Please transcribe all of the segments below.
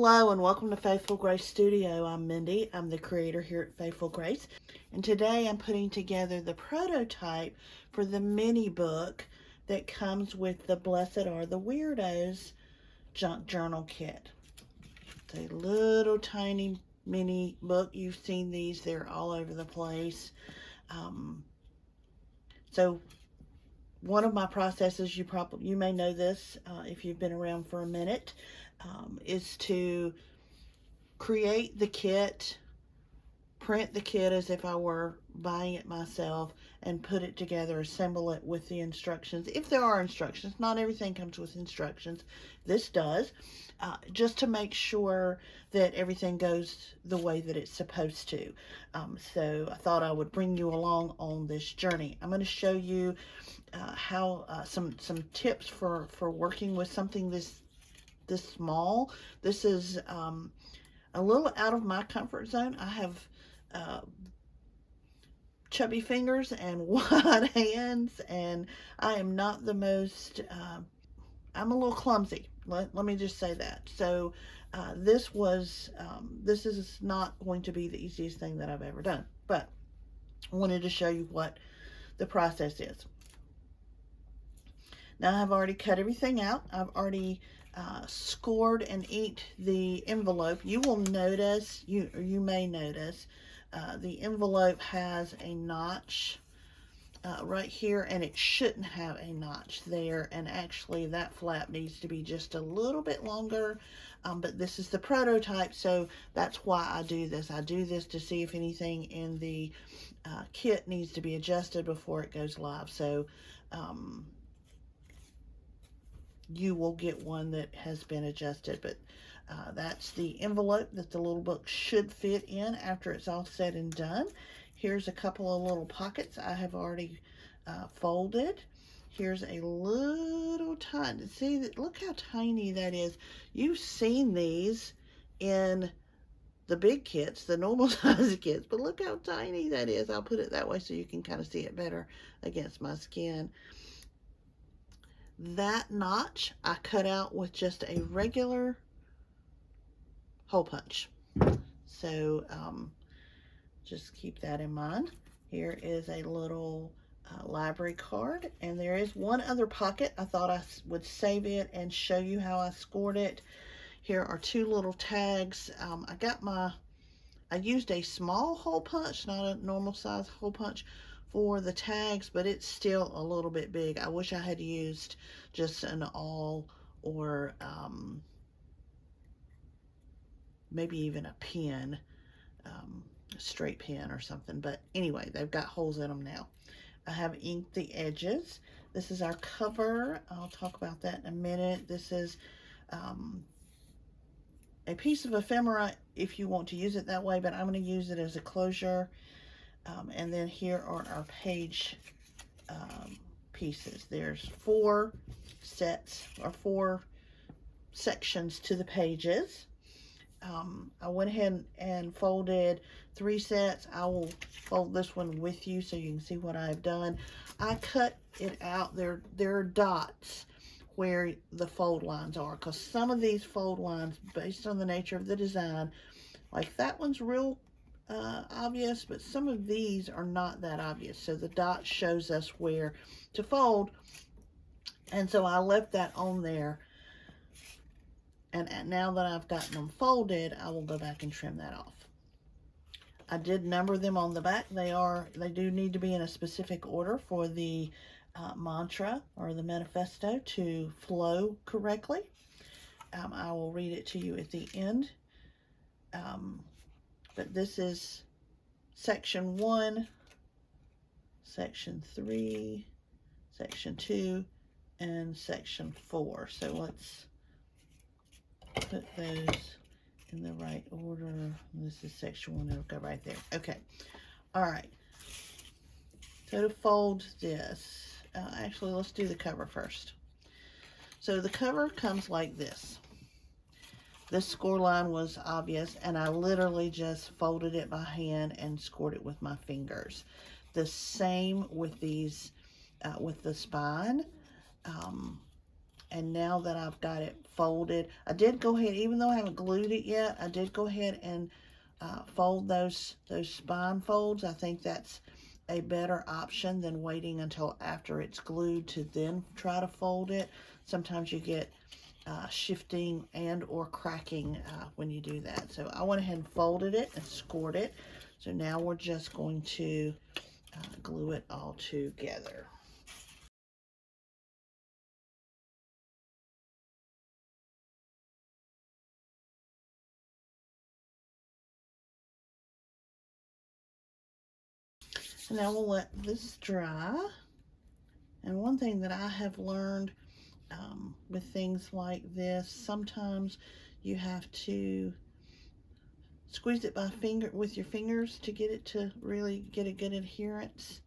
Hello and welcome to Faithful Grace Studio. I'm Mindy. I'm the creator here at Faithful Grace. And today I'm putting together the prototype for the mini book that comes with the Blessed Are the Weirdos junk journal kit. It's a little tiny mini book. You've seen these. They're all over the place. So one of my processes, you may know this if you've been around for a minute, is to create the kit, print the kit as if I were buying it myself, and put it together, assemble it with the instructions. If there are instructions, not everything comes with instructions. This does, just to make sure that everything goes the way that it's supposed to. So I thought I would bring you along on this journey. I'm going to show you how some tips for working with something this small. This is a little out of my comfort zone. I have chubby fingers and wide hands, and I am not the most, I'm a little clumsy. Let me just say that. So this is not going to be the easiest thing that I've ever done, but I wanted to show you what the process is. Now I've already cut everything out. I've already scored and inked the envelope. You will notice, you may notice, the envelope has a notch right here, and it shouldn't have a notch there, and actually that flap needs to be just a little bit longer, but this is the prototype, so that's why I do this. I do this to see if anything in the kit needs to be adjusted before it goes live. So you will get one that has been adjusted, but that's the envelope that the little book should fit in after it's all said and done. Here's a couple of little pockets I have already folded. Here's a little tiny, see, look how tiny that is. You've seen these in the big kits, the normal size kits, but look how tiny that is. I'll put it that way so you can kind of see it better against my skin. That notch I cut out with just a regular hole punch. So just keep that in mind. Here is a little library card, and there is one other pocket. I thought I would save it and show you how I scored it. Here are two little tags. I used a small hole punch, not a normal size hole punch, for the tags, but it's still a little bit big. I wish I had used just an awl or maybe even a pen, a straight pen or something. But anyway, they've got holes in them now. I have inked the edges. This is our cover. I'll talk about that in a minute. This is a piece of ephemera if you want to use it that way, but I'm going to use it as a closure. And then here are our page pieces. There's 4 sets or 4 sections to the pages. I went ahead and folded 3 sets. I will fold this one with you so you can see what I've done. I cut it out. There are dots where the fold lines are, because some of these fold lines, based on the nature of the design, like that one's real obvious, but some of these are not that obvious. So the dot shows us where to fold, and so I left that on there. And now that I've gotten them folded, I will go back and trim that off. I did number them on the back. They do need to be in a specific order for the mantra or the manifesto to flow correctly. I will read it to you at the end. But this is section 1, section 3, section 2, and section 4. So let's put those in the right order. This is section 1. It'll go right there. Okay. All right. So to fold this, actually, let's do the cover first. So the cover comes like this. This score line was obvious, and I literally just folded it by hand and scored it with my fingers. The same with these, with the spine. And now that I've got it folded, I did go ahead, even though I haven't glued it yet, I did go ahead and fold those spine folds. I think that's a better option than waiting until after it's glued to then try to fold it. Sometimes you get shifting and or cracking when you do that. So I went ahead and folded it and scored it. So now we're just going to glue it all together. And now we'll let this dry. And one thing that I have learned with things like this, sometimes you have to squeeze it with your fingers to get it to really get a good adherence,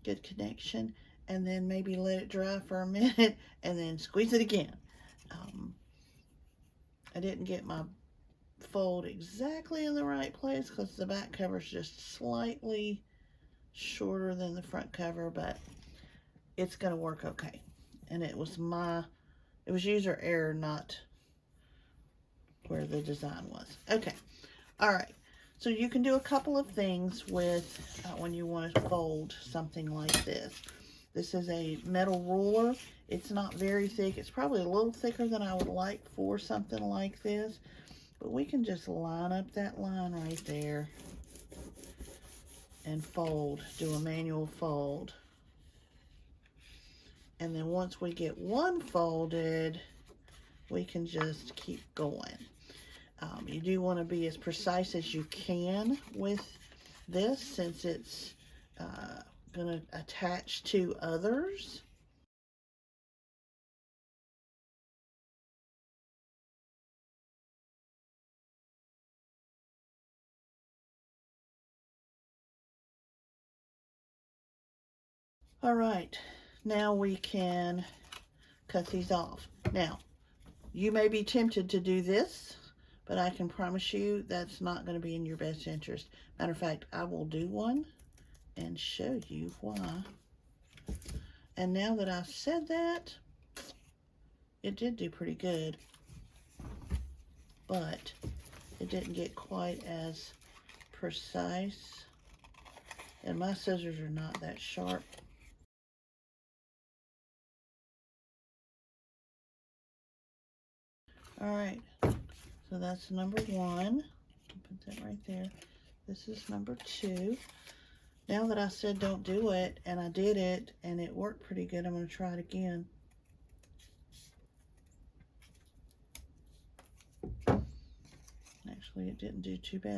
good connection, and then maybe let it dry for a minute and then squeeze it again. I didn't get my fold exactly in the right place because the back cover is just slightly shorter than the front cover, but it's going to work okay. And it was user error, not where the design was. Okay. All right. So you can do a couple of things with when you want to fold something like this. This is a metal ruler. It's not very thick. It's probably a little thicker than I would like for something like this. But we can just line up that line right there and fold, do a manual fold. And then once we get one folded, we can just keep going. You do want to be as precise as you can with this since it's going to attach to others. All right, now we can cut these off. Now, you may be tempted to do this, but I can promise you that's not going to be in your best interest. Matter of fact, I will do one and show you why. And now that I've said that, it did do pretty good, but it didn't get quite as precise. And my scissors are not that sharp. All right, so that's number one. Put that right there. This is number two. Now that I said don't do it, and I did it, and it worked pretty good, I'm going to try it again. Actually, it didn't do too bad.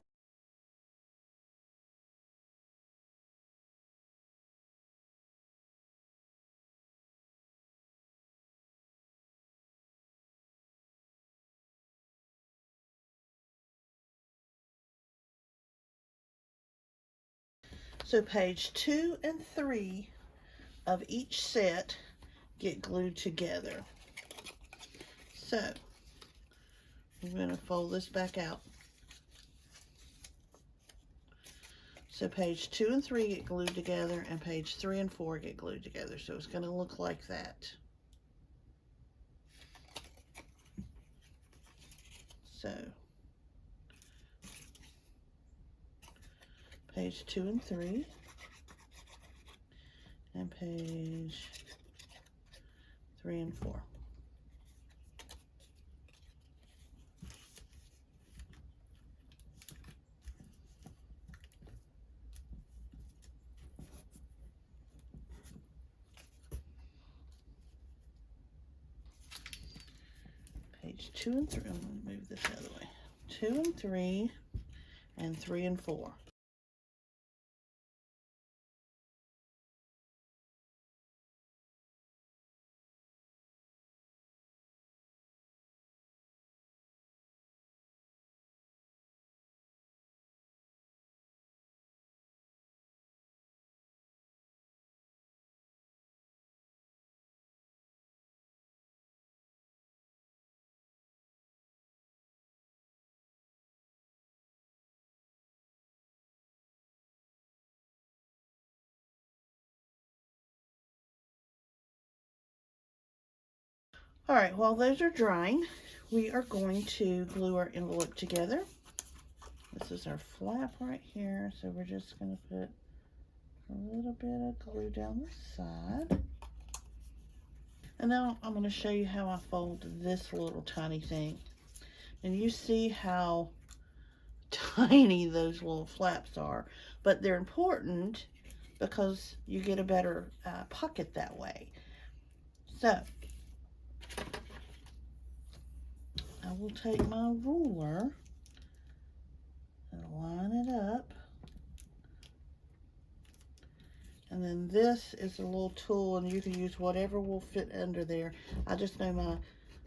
So page 2 and 3 of each set get glued together. So I'm going to fold this back out. So page 2 and 3 get glued together, and page 3 and 4 get glued together. So it's going to look like that. So page 2 and 3, and page 3 and 4. Page 2 and 3, I'm going to move this the other way. 2 and 3, and 3 and 4. Alright, while those are drying, we are going to glue our envelope together. This is our flap right here, so we're just going to put a little bit of glue down the side. And now I'm going to show you how I fold this little tiny thing. And you see how tiny those little flaps are, but they're important because you get a better pocket that way. So I will take my ruler and line it up. And then this is a little tool, and you can use whatever will fit under there. I just know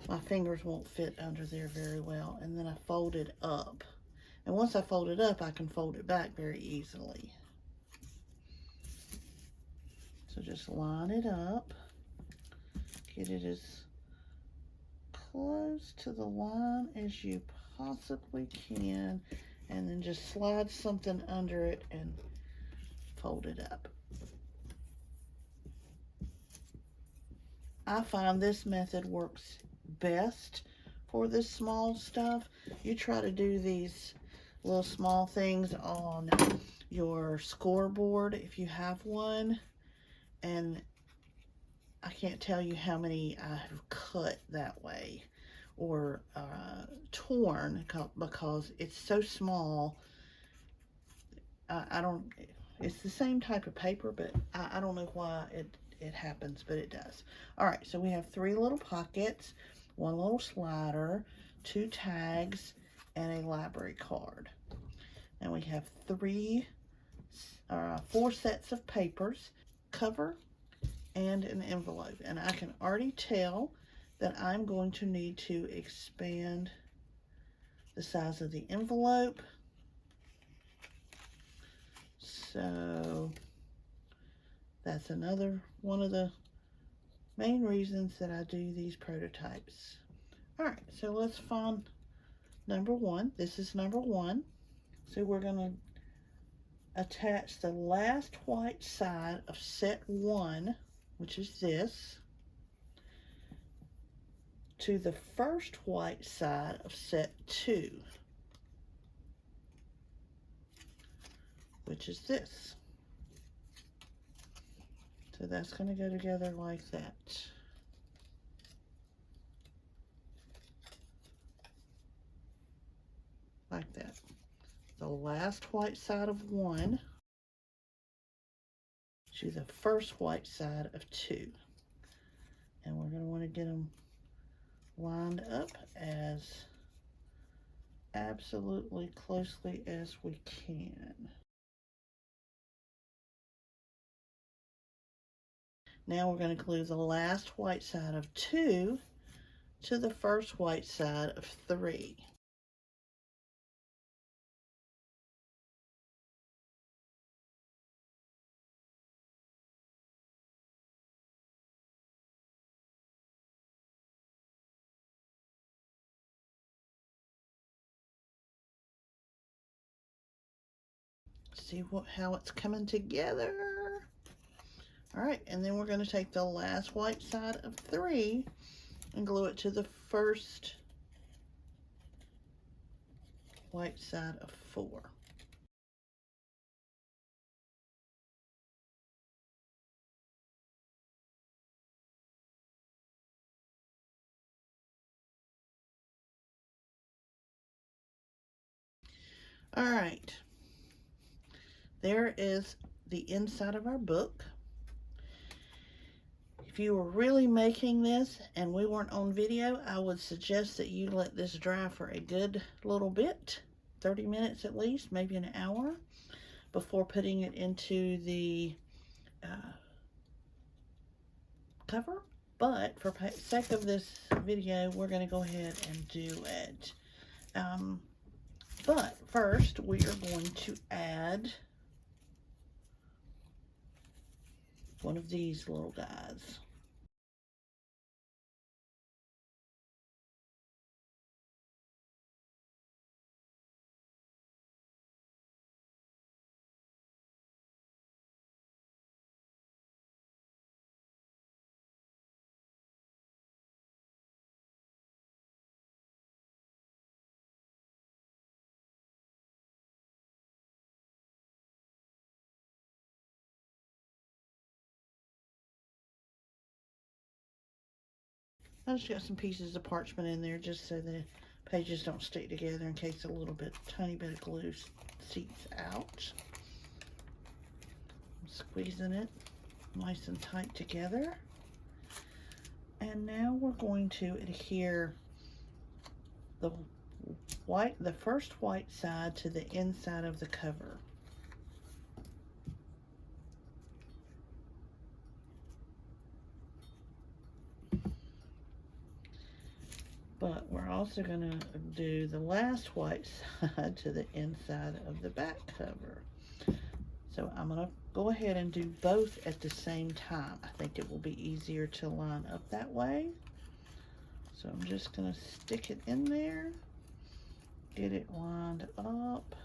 my fingers won't fit under there very well. And then I fold it up. And once I fold it up, I can fold it back very easily. So just line it up. Get it as close to the line as you possibly can. And then just slide something under it and fold it up. I find this method works best for this small stuff. You try to do these little small things on your scoreboard if you have one, and I can't tell you how many I have cut that way or torn because it's so small. I don't, it's the same type of paper, but I don't know why it happens, but it does. All right, so we have 3 little pockets, 1 little slider, 2 tags, and a library card. And we have 4 sets of papers, cover, and an envelope. And I can already tell that I'm going to need to expand the size of the envelope. So that's another one of the main reasons that I do these prototypes. All right, so let's find number 1. This is number 1. So we're going to attach the last white side of set 1, which is this, to the first white side of set 2, which is this. So that's going to go together like that. Like that. The last white side of 1 to the first white side of 2. And we're going to want to get them lined up as absolutely closely as we can. Now we're going to glue the last white side of 2 to the first white side of 3. See how it's coming together. All right, and then we're going to take the last white side of 3 and glue it to the first white side of 4. All right, there is the inside of our book. If you were really making this and we weren't on video, I would suggest that you let this dry for a good little bit, 30 minutes at least, maybe an hour, before putting it into the cover. But for sake of this video, we're going to go ahead and do it. But first, we are going to add one of these little guys. I just got some pieces of parchment in there just so the pages don't stick together in case a little bit, tiny bit of glue seeps out. I'm squeezing it nice and tight together. And now we're going to adhere the first white side to the inside of the cover. But we're also going to do the last white side to the inside of the back cover. So I'm going to go ahead and do both at the same time. I think it will be easier to line up that way. So I'm just going to stick it in there, get it lined up.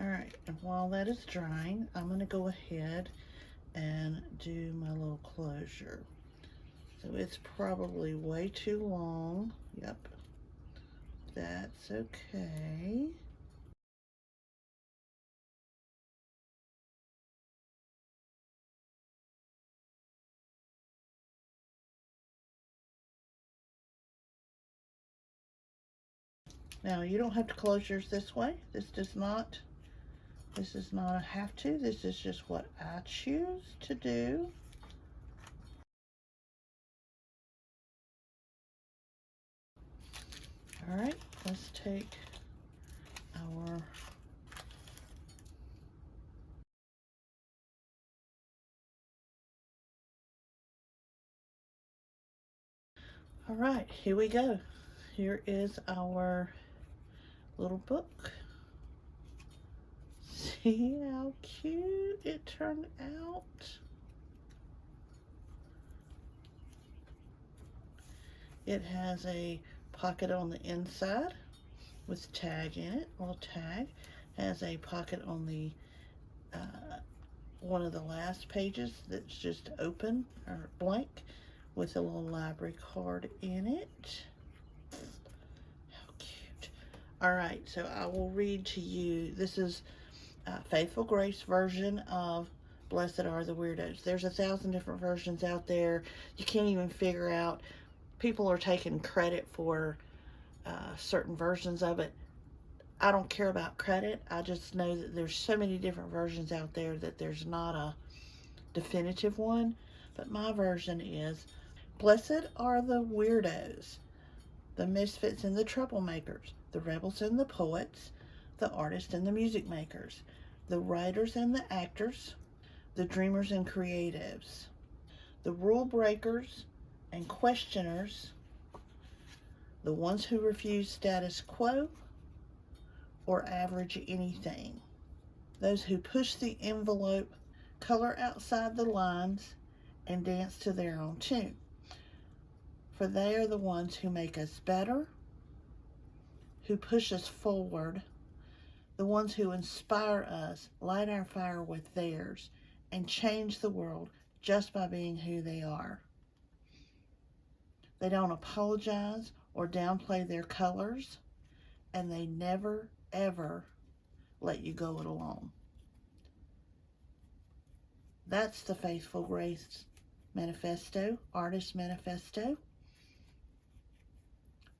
Alright, and while that is drying, I'm going to go ahead and do my little closure. So it's probably way too long. Yep, that's okay. Now you don't have to close yours this way. This is not a have to. This is just what I choose to do. All right, let's take our all right, here we go. Here is our little book. See how cute it turned out? It has a pocket on the inside with tag in it, a little tag. Has a pocket on the one of the last pages that's just open or blank with a little library card in it. How cute. All right, so I will read to you. This is Faithful Grace version of Blessed Are the Weirdos. There's 1,000 different versions out there. You can't even figure out. People are taking credit for certain versions of it. I don't care about credit. I just know that there's so many different versions out there that there's not a definitive one. But my version is, blessed are the weirdos, the misfits and the troublemakers, the rebels and the poets, the artists and the music makers, the writers and the actors, the dreamers and creatives, the rule breakers and questioners, the ones who refuse status quo or average anything, those who push the envelope, color outside the lines, and dance to their own tune. For they are the ones who make us better, who push us forward, the ones who inspire us, light our fire with theirs, and change the world just by being who they are. They don't apologize or downplay their colors, and they never, ever let you go it alone. That's the Faithful Grace Manifesto, Artist Manifesto.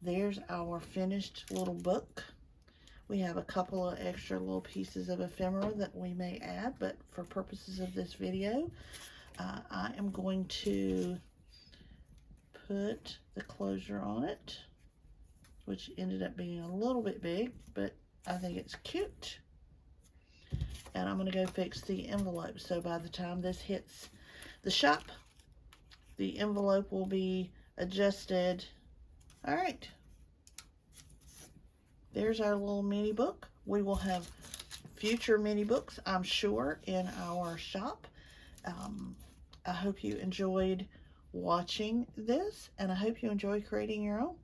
There's our finished little book. We have a couple of extra little pieces of ephemera that we may add, but for purposes of this video, I am going to put the closure on it, which ended up being a little bit big, but I think it's cute. And I'm going to go fix the envelope, so by the time this hits the shop, the envelope will be adjusted. All right, there's our little mini book. We will have future mini books, I'm sure, in our shop. I hope you enjoyed watching this, and I hope you enjoy creating your own.